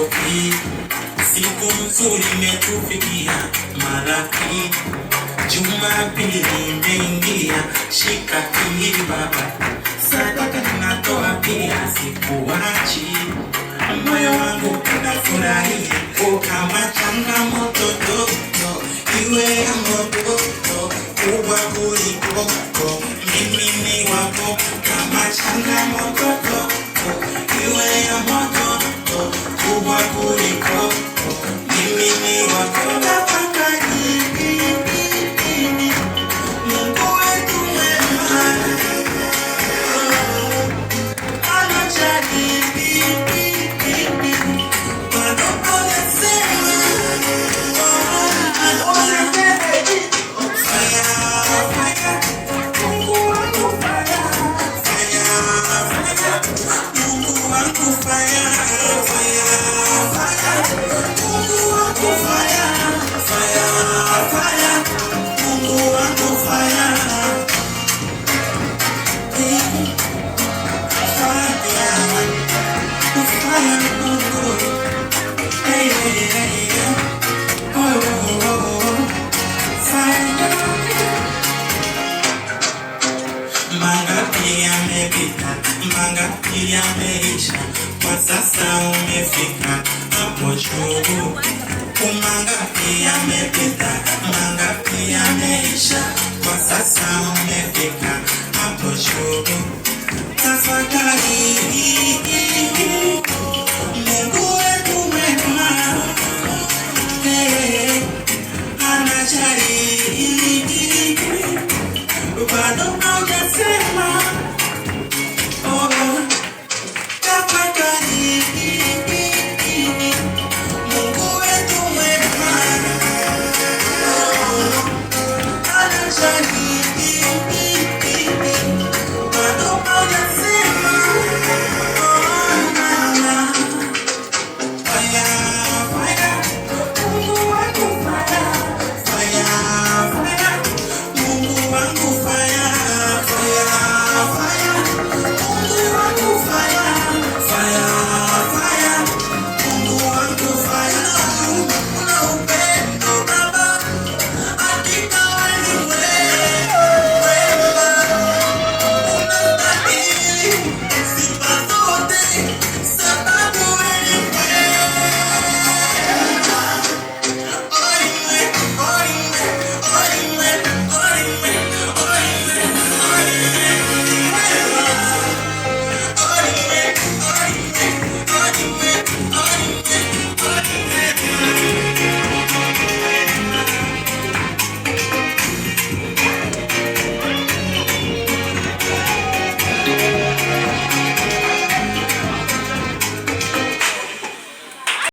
hii. Siku nzuri imetufikia marafiki, Jumapili imeingia, shika hili baba, sadaka ninatoa pia, sikuachi. Moyo wangu unafurahia, kama changamoto ndogo iwe ya moto kubwa kuliko, mimi ni wako. Kama changamoto ndogo iwe ya moto kubwa kuliko, mimi ni wako. Mangapi yamepita, mangapi yameisha, kwa sasa umefika hapo juu. Mangapi yamepita, mangapi yameisha, kwa sasa umefika hapo juu. Tafakari